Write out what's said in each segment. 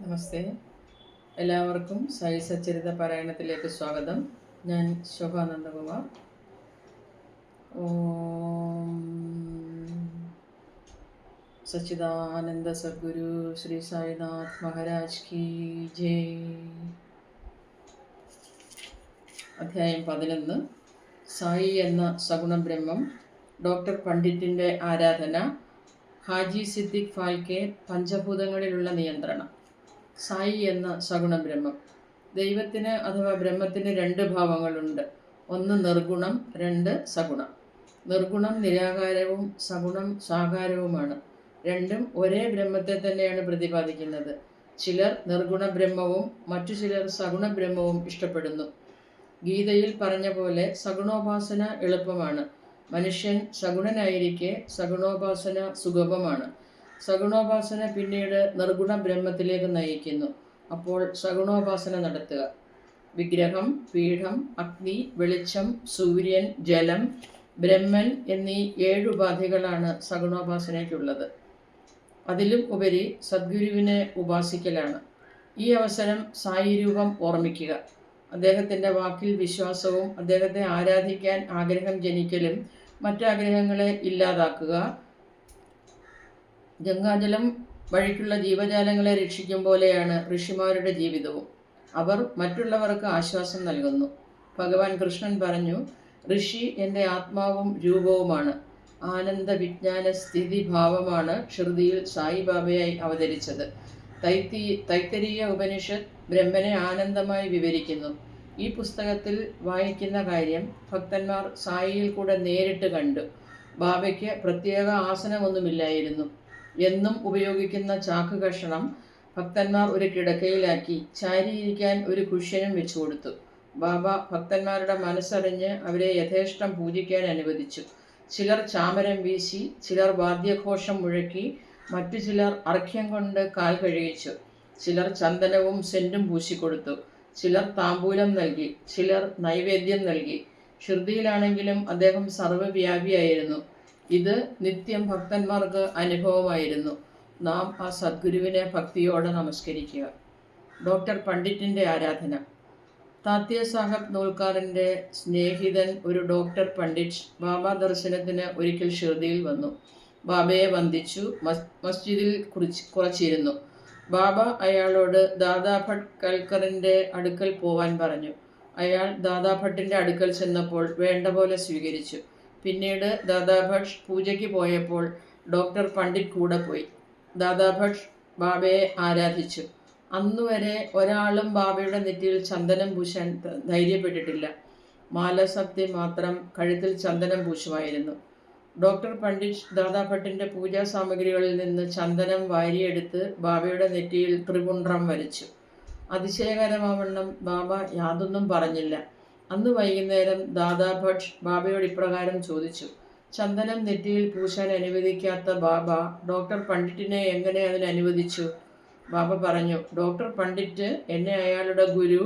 നമസ്തേ. എല്ലാവർക്കും സായി സച്ചരിത പാരായണത്തിലേക്ക് സ്വാഗതം. ഞാൻ ശോഭ നന്ദകുമാർ. ഓം സച്ചിദാനന്ദ സദ്ഗുരു ശ്രീ സായിനാഥ് മഹാരാജ് കി ജയ്. അധ്യായം 11. സായി എന്ന സഗുണബ്രഹ്മം. ഡോക്ടർ പണ്ഡിറ്റിൻ്റെ ആരാധന. ഹാജി സിദ്ദിഖ് ഫാൽക്കെ. പഞ്ചഭൂതങ്ങളിലുള്ള നിയന്ത്രണം. സായി എന്ന സഗുണബ്രഹ്മം. ദൈവത്തിന് അഥവാ ബ്രഹ്മത്തിന് രണ്ട് ഭാവങ്ങളുണ്ട്. ഒന്ന് നിർഗുണം, രണ്ട് സഗുണം. നിർഗുണം നിരാകാരവും സഗുണം സാകാരവുമാണ്. രണ്ടും ഒരേ ബ്രഹ്മത്തെ തന്നെയാണ് പ്രതിപാദിക്കുന്നത്. ചിലർ നിർഗുണ ബ്രഹ്മവും മറ്റു ചിലർ സഗുണ ബ്രഹ്മവും ഇഷ്ടപ്പെടുന്നു. ഗീതയിൽ പറഞ്ഞ പോലെ സഗുണോപാസന എളുപ്പമാണ്. മനുഷ്യൻ സഗുണനായിരിക്കെ സഗുണോപാസന സുഗമമാണ്. സഗുണോപാസന പിന്നീട് നിർഗുണ ബ്രഹ്മത്തിലേക്ക് നയിക്കുന്നു. അപ്പോൾ സഗുണോപാസന നടത്തുക. വിഗ്രഹം, പീഠം, അഗ്നി, വെളിച്ചം, സൂര്യൻ, ജലം, ബ്രഹ്മൻ എന്നീ 7 ഉപാധികളാണ് സഗുണോപാസനയ്ക്കുള്ളത്. അതിലും ഉപരി സദ്ഗുരുവിനെ ഉപാസിക്കലാണ്. ഈ അവസരം സായി രൂപം ഓർമ്മിക്കുക. അദ്ദേഹത്തിൻ്റെ വാക്കിൽ വിശ്വാസവും അദ്ദേഹത്തെ ആരാധിക്കാൻ ആഗ്രഹം ജനിക്കലും മറ്റാഗ്രഹങ്ങളെ ഇല്ലാതാക്കുക. ഗംഗാജലം വഴിക്കുള്ള ജീവജാലങ്ങളെ രക്ഷിക്കും പോലെയാണ് ഋഷിമാരുടെ ജീവിതവും. അവർ മറ്റുള്ളവർക്ക് ആശ്വാസം നൽകുന്നു. ഭഗവാൻ കൃഷ്ണൻ പറഞ്ഞു, ഋഷി എൻ്റെ ആത്മാവും രൂപവുമാണ്. ആനന്ദ വിജ്ഞാന സ്ഥിതി ഭാവമാണ് ശ്രുതിയിൽ സായിബാബയായി അവതരിച്ചത്. തൈത്തരീയ ഉപനിഷത്ത് ബ്രഹ്മനെ ആനന്ദമായി വിവരിക്കുന്നു. ഈ പുസ്തകത്തിൽ വായിക്കുന്ന കാര്യം ഭക്തന്മാർ സായിയിൽ കൂടെ നേരിട്ട് കണ്ടു. ബാബയ്ക്ക് പ്രത്യേക ആസനമൊന്നുമില്ലായിരുന്നു. എന്നും ഉപയോഗിക്കുന്ന ചാക്ക് കഷണം ഭക്തന്മാർ ഒരു കിടക്കയിലാക്കി ചാരിയിരിക്കാൻ ഒരു കുഷ്യനും വെച്ചു കൊടുത്തു. ബാബ ഭക്തന്മാരുടെ മനസ്സറിഞ്ഞ് അവരെ യഥേഷ്ടം പൂജിക്കാൻ അനുവദിച്ചു. ചിലർ ചാമരം വീശി, ചിലർ വാദ്യഘോഷം മുഴക്കി, മറ്റു ചിലർ അർഘ്യം കൊണ്ട് കാൽ കഴുകിച്ചു. ചിലർ ചന്ദനവും സെന്റും പൂശിക്കൊടുത്തു. ചിലർ താമ്പൂലം നൽകി, ചിലർ നൈവേദ്യം നൽകി. ശ്രുതിയിലാണെങ്കിലും അദ്ദേഹം സർവ്വവ്യാപിയായിരുന്നു. ഇത് നിത്യം ഭക്തന്മാർക്ക് അനുഭവമായിരുന്നു. നാം ആ സദ്ഗുരുവിനെ ഭക്തിയോടെ നമസ്കരിക്കുക. ഡോക്ടർ പണ്ഡിറ്റിൻ്റെ ആരാധന. താത്യ സാഹബ് നൂൽക്കാറിൻ്റെ സ്നേഹിതൻ ഒരു ഡോക്ടർ പണ്ഡിറ്റ് ബാബ ദർശനത്തിന് ഒരിക്കൽ ഷിർദിയിൽ വന്നു. ബാബയെ വന്ദിച്ചു. മസ്ജിദിൽ കുറച്ചിരുന്നു. ബാബ അയാളോട് ദാദാഭട്ട് കൽക്കറിൻ്റെ അടുക്കൽ പോവാൻ പറഞ്ഞു. അയാൾ ദാദാഭട്ടിൻ്റെ അടുക്കൽ ചെന്നപ്പോൾ വേണ്ട പോലെ സ്വീകരിച്ചു. പിന്നീട് ദാദാഭട്ട് പൂജയ്ക്ക് പോയപ്പോൾ ഡോക്ടർ പണ്ഡിറ്റ് കൂടെ പോയി. ദാദാഭട്ട് ബാബയെ ആരാധിച്ചു. അന്നുവരെ ഒരാളും ബാബയുടെ നെറ്റിയിൽ ചന്ദനം പൂശാൻ ധൈര്യപ്പെട്ടിട്ടില്ല. മാലസബ്ദി മാത്രം കഴുത്തിൽ ചന്ദനം പൂശുമായിരുന്നു. ഡോക്ടർ പണ്ഡിറ്റ് ദാദാഭട്ടിൻ്റെ പൂജാ സാമഗ്രികളിൽ നിന്ന് ചന്ദനം വാരിയെടുത്ത് ബാബയുടെ നെറ്റിയിൽ ത്രിപുണ്ഡ്രം വരച്ചു. അതിശയകരമാവണ്ണം ബാബ യാതൊന്നും പറഞ്ഞില്ല. അന്ന് വൈകുന്നേരം ദാദാഭട്ട് ബാബയോട് ഇപ്രകാരം ചോദിച്ചു. ചന്ദനം നെറ്റിയിൽ പൂശാൻ അനുവദിക്കാത്ത ബാബ ഡോക്ടർ പണ്ഡിറ്റിനെ എങ്ങനെ അതിന് അനുവദിച്ചു? ബാബ പറഞ്ഞു, ഡോക്ടർ പണ്ഡിറ്റ് എന്നെ അയാളുടെ ഗുരു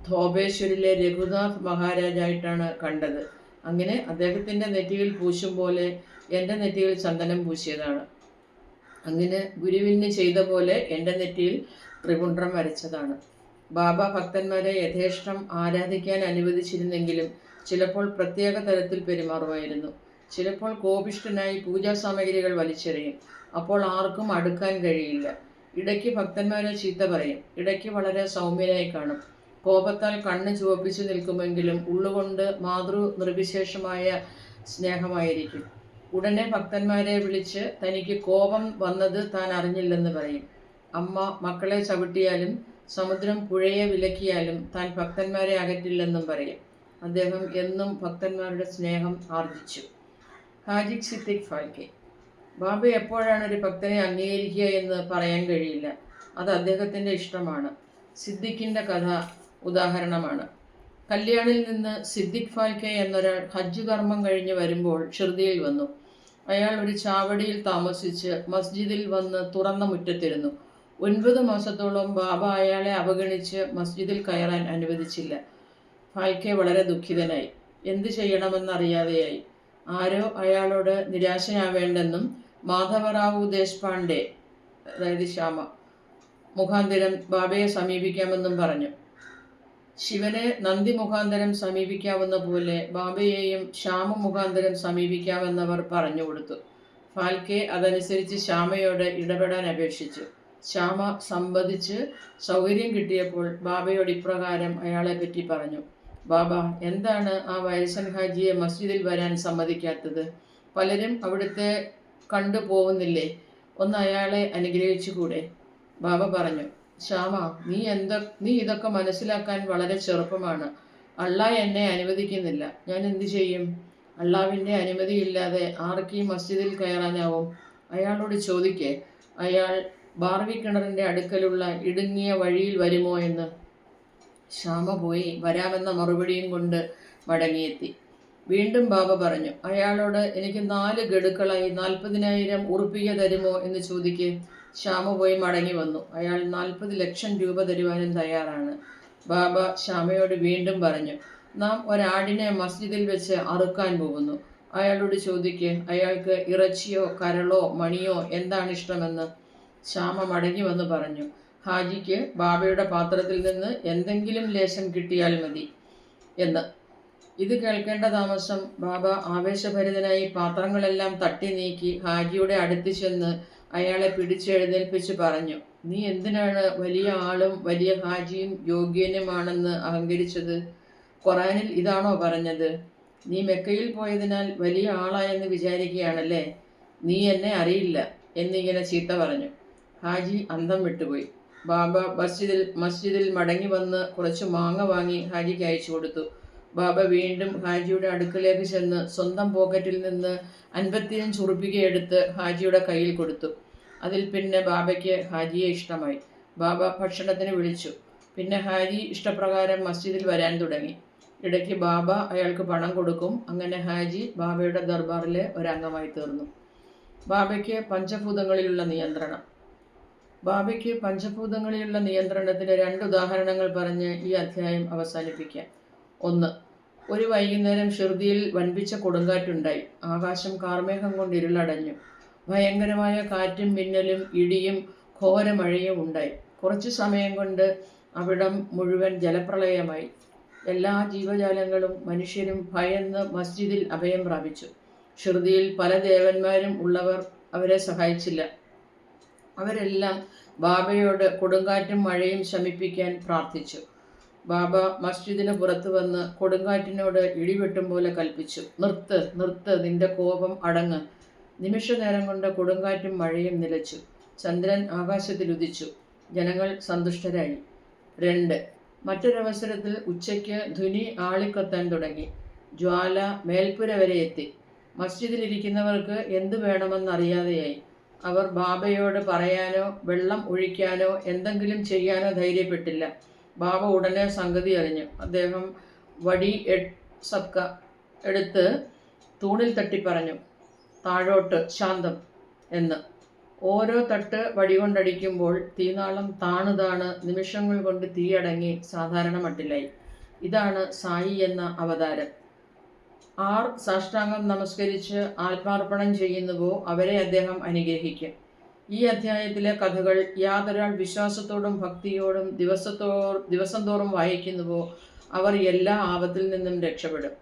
ധോബേശ്വരിലെ രഘുനാഥ് മഹാരാജായിട്ടാണ് കണ്ടത്. അങ്ങനെ അദ്ദേഹത്തിൻ്റെ നെറ്റിയിൽ പൂശും പോലെ എൻ്റെ നെറ്റിയിൽ ചന്ദനം പൂശിയതാണ്. അങ്ങനെ ഗുരുവിന് ചെയ്ത പോലെ എൻ്റെ നെറ്റിയിൽ ത്രിപുണ്ഡ്രം വരച്ചതാണ്. ബാബ ഭക്തന്മാരെ യഥേഷ്ടം ആരാധിക്കാൻ അനുവദിച്ചിരുന്നെങ്കിലും ചിലപ്പോൾ പ്രത്യേക തരത്തിൽ പെരുമാറുമായിരുന്നു. ചിലപ്പോൾ കോപിഷ്ഠനായി പൂജാ സാമഗ്രികൾ വലിച്ചെറിയും. അപ്പോൾ ആർക്കും അടുക്കാൻ കഴിയില്ല. ഇടയ്ക്ക് ഭക്തന്മാരെ ചീത്ത പറയും. ഇടയ്ക്ക് വളരെ സൗമ്യനായി കാണും. കോപത്താൽ കണ്ണ് ചുവപ്പിച്ചു നിൽക്കുമെങ്കിലും ഉള്ളുകൊണ്ട് നിർവിശേഷമായ സ്നേഹമായിരിക്കും. ഉടനെ ഭക്തന്മാരെ വിളിച്ച് തനിക്ക് കോപം വന്നത് താൻ അറിഞ്ഞില്ലെന്ന് പറയും. അമ്മ മക്കളെ ചവിട്ടിയാലും സമുദ്രം പുഴയെ വിലക്കിയാലും താൻ ഭക്തന്മാരെ അകറ്റില്ലെന്നും പറയും. അദ്ദേഹം എന്നും ഭക്തന്മാരുടെ സ്നേഹം ആർജിച്ചു. ഹാജി സിദ്ദിഖ് ഫാൽക്കെ. ബാബ എപ്പോഴാണ് ഒരു ഭക്തനെ അംഗീകരിക്കുക എന്ന് പറയാൻ കഴിയില്ല. അത് അദ്ദേഹത്തിൻ്റെ ഇഷ്ടമാണ്. സിദ്ദിഖിൻ്റെ കഥ ഉദാഹരണമാണ്. കല്യാണിൽ നിന്ന് സിദ്ദിഖ് ഫാൽക്കെ എന്നൊരാൾ ഹജ്ജ് കർമ്മം കഴിഞ്ഞ് വരുമ്പോൾ ഷിർദിയിൽ വന്നു. അയാൾ ഒരു ചാവടിയിൽ താമസിച്ച് മസ്ജിദിൽ വന്ന് തുറന്ന മുറ്റത്തിരുന്നു. 9 മാസത്തോളം ബാബ അയാളെ അവഗണിച്ച് മസ്ജിദിൽ കയറാൻ അനുവദിച്ചില്ല. ഫാൽക്കെ വളരെ ദുഃഖിതനായി. എന്തു ചെയ്യണമെന്നറിയാതെയായി. ആരോ അയാളോട് നിരാശനാവേണ്ടെന്നും മാധവറാവു ദേശ്പാണ്ഡെ, അതായത് ശ്യാമ, മുഖാന്തരം ബാബയെ സമീപിക്കാമെന്നും പറഞ്ഞു. ശിവനെ നന്ദി മുഖാന്തരം സമീപിക്കാവുന്ന പോലെ ബാബയെയും ശ്യാമ മുഖാന്തരം സമീപിക്കാമെന്നവർ പറഞ്ഞു കൊടുത്തു. ഫാൽക്കെ അതനുസരിച്ച് ശ്യാമയോട് ഇടപെടാൻ അപേക്ഷിച്ചു. ശ്യാമ സംവദിച്ച് സൗകര്യം കിട്ടിയപ്പോൾ ബാബയോട് ഇപ്രകാരം അയാളെ പറ്റി പറഞ്ഞു. ബാബ, എന്താണ് ആ വയസ്സൻ ഹാജിയെ മസ്ജിദിൽ വരാൻ സമ്മതിക്കാത്തത്? പലരും അവിടുത്തെ കണ്ടു പോകുന്നില്ലേ? ഒന്ന് അയാളെ അനുഗ്രഹിച്ചുകൂടെ? ബാബ പറഞ്ഞു, ശ്യാമ, നീ ഇതൊക്കെ മനസ്സിലാക്കാൻ വളരെ ചെറുപ്പമാണ്. അള്ളാഹ് എന്നെ അനുവദിക്കുന്നില്ല. ഞാൻ എന്തു ചെയ്യും? അള്ളാഹ്വിൻ്റെ അനുമതിയില്ലാതെ ആർക്ക് ഈ മസ്ജിദിൽ കയറാനാവും? അയാളോട് ചോദിക്കേ, അയാൾ ബാർവി കിണറിൻ്റെ അടുക്കലുള്ള ഇടുങ്ങിയ വഴിയിൽ വരുമോ എന്ന്. ശ്യാമ പോയി വരാമെന്ന മറുപടിയും കൊണ്ട് മടങ്ങിയെത്തി. വീണ്ടും ബാബ പറഞ്ഞു, അയാളോട് എനിക്ക് 4 ഗഡുക്കളായി 40,000 ഉറുപ്പിക തരുമോ എന്ന് ചോദിക്കേ. ശ്യാമ പോയി മടങ്ങി വന്നു. അയാൾ 40 ലക്ഷം രൂപ തരുവാനും തയ്യാറാണ്. ബാബ ശ്യാമയോട് വീണ്ടും പറഞ്ഞു, നാം ഒരാടിനെ മസ്ജിദിൽ വെച്ച് അറുക്കാൻ പോകുന്നു. അയാളോട് ചോദിക്ക്, അയാൾക്ക് ഇറച്ചിയോ കരളോ മണിയോ എന്താണ് ഇഷ്ടമെന്ന്. ശ്യാമ മടങ്ങി വന്ന് പറഞ്ഞു, ഹാജിക്ക് ബാബയുടെ പാത്രത്തിൽ നിന്ന് എന്തെങ്കിലും ലേശം കിട്ടിയാൽ മതി എന്ന്. ഇത് കേൾക്കേണ്ട താമസം ബാബ ആവേശഭരിതനായി പാത്രങ്ങളെല്ലാം തട്ടി നീക്കി ഹാജിയുടെ അടുത്ത് ചെന്ന് അയാളെ പിടിച്ചെഴുന്നേൽപ്പിച്ച് പറഞ്ഞു, നീ എന്തിനാണ് വലിയ ആളും വലിയ ഹാജിയും യോഗ്യനുമാണെന്ന് അഹങ്കരിച്ചത്? ഖുറാനിൽ ഇതാണോ പറഞ്ഞത്? നീ മെക്കയിൽ പോയതിനാൽ വലിയ ആളായെന്ന് വിചാരിക്കുകയാണല്ലേ? നീ എന്നെ അറിയില്ല എന്നിങ്ങനെ ചീത്ത പറഞ്ഞു. ഹാജി അന്തം വിട്ടുപോയി. ബാബ മസ്ജിദിൽ മടങ്ങി വന്ന് കുറച്ച് മാങ്ങ വാങ്ങി ഹാജിക്ക് അയച്ചു കൊടുത്തു. ബാബ വീണ്ടും ഹാജിയുടെ അടുക്കലേക്ക് ചെന്ന് സ്വന്തം പോക്കറ്റിൽ നിന്ന് 55 ഉറുപ്പിക എടുത്ത് ഹാജിയുടെ കയ്യിൽ കൊടുത്തു. അതിൽ പിന്നെ ബാബയ്ക്ക് ഹാജിയെ ഇഷ്ടമായി. ബാബ ഭക്ഷണത്തിന് വിളിച്ചു. പിന്നെ ഹാജി ഇഷ്ടപ്രകാരം മസ്ജിദിൽ വരാൻ തുടങ്ങി. ഇടയ്ക്ക് ബാബ അയാൾക്ക് പണം കൊടുക്കും. അങ്ങനെ ഹാജി ബാബയുടെ ദർബാറിലെ ഒരംഗമായി തീർന്നു. ബാബയ്ക്ക് പഞ്ചഭൂതങ്ങളിലുള്ള നിയന്ത്രണം. ബാബയ്ക്ക് പഞ്ചഭൂതങ്ങളിലുള്ള നിയന്ത്രണത്തിന് 2 ഉദാഹരണങ്ങൾ പറഞ്ഞ് ഈ അധ്യായം അവസാനിപ്പിക്കാം. 1. ഒരു വൈകുന്നേരം ഷിർദിയിൽ വൻപിച്ച കൊടുങ്കാറ്റുണ്ടായി. ആകാശം കാർമേഘം കൊണ്ട് ഇരുളടഞ്ഞു. ഭയങ്കരമായ കാറ്റും മിന്നലും ഇടിയും ഘോരമഴയും ഉണ്ടായി. കുറച്ചു സമയം കൊണ്ട് അവിടം മുഴുവൻ ജലപ്രളയമായി. എല്ലാ ജീവജാലങ്ങളും മനുഷ്യരും ഭയന്ന് മസ്ജിദിൽ അഭയം പ്രാപിച്ചു. ഷിർദിയിൽ പല ദേവന്മാരും ഉള്ളവർ അവരെ സഹായിച്ചില്ല. അവരെല്ലാം ബാബയോട് കൊടുങ്കാറ്റും മഴയും ശമിപ്പിക്കാൻ പ്രാർത്ഥിച്ചു. ബാബ മസ്ജിദിന് പുറത്തു വന്ന് കൊടുങ്കാറ്റിനോട് ഇടിവെട്ടും പോലെ കൽപ്പിച്ചു, നിർത്ത്, നിന്റെ കോപം അടങ്ങ്. നിമിഷനേരം കൊണ്ട് കൊടുങ്കാറ്റും മഴയും നിലച്ചു. ചന്ദ്രൻ ആകാശത്തിൽ ഉദിച്ചു. ജനങ്ങൾ സന്തുഷ്ടരായി. 2. മറ്റൊരവസരത്തിൽ ഉച്ചയ്ക്ക് ധ്വനി ആളിക്കത്താൻ തുടങ്ങി. ജ്വാല മേൽപ്പുര വരെ എത്തി. മസ്ജിദിലിരിക്കുന്നവർക്ക് എന്തു വേണമെന്നറിയാതെയായി. അവർ ബാബയോട് പറയാനോ വെള്ളം ഒഴിക്കാനോ എന്തെങ്കിലും ചെയ്യാനോ ധൈര്യപ്പെട്ടില്ല. ബാബ ഉടനെ സംഗതി അറിഞ്ഞു. അദ്ദേഹം വടി സബ്ക എടുത്ത് തൂണിൽ തട്ടി പറഞ്ഞു, താഴോട്ട്, ശാന്തം എന്ന്. ഓരോ തട്ട് വടികൊണ്ടടിക്കുമ്പോൾ തീനാളം താണ് നിമിഷങ്ങൾ കൊണ്ട് തീയടങ്ങി സാധാരണ മട്ടിലായി. ഇതാണ് സായി എന്ന അവതാരം. ആർ സാഷ്ടാംഗം നമസ്കരിച്ച് ആത്മാർപ്പണം ചെയ്യുന്നുവോ അവരെ അദ്ദേഹം അനുഗ്രഹിക്കും. ഈ അധ്യായത്തിലെ കഥകൾ യാതൊരാൾ വിശ്വാസത്തോടും ഭക്തിയോടും ദിവസം തോറും വായിക്കുന്നുവോ അവർ എല്ലാ ആപത്തിൽ നിന്നും രക്ഷപ്പെടും.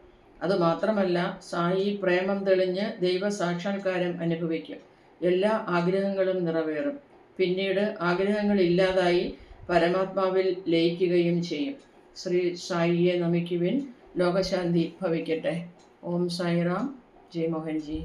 അതുമാത്രമല്ല, സായി പ്രേമം തെളിഞ്ഞ് ദൈവ സാക്ഷാത്കാരം അനുഭവിക്കും. എല്ലാ ആഗ്രഹങ്ങളും നിറവേറും. പിന്നീട് ആഗ്രഹങ്ങളില്ലാതായി പരമാത്മാവിൽ ലയിക്കുകയും ചെയ്യും. ശ്രീ സായിയെ നമിക്കുവിൻ. ലോകശാന്തി ഭവിക്കട്ടെ. ഓം സായിറാം. ജയ് മോഹൻജി.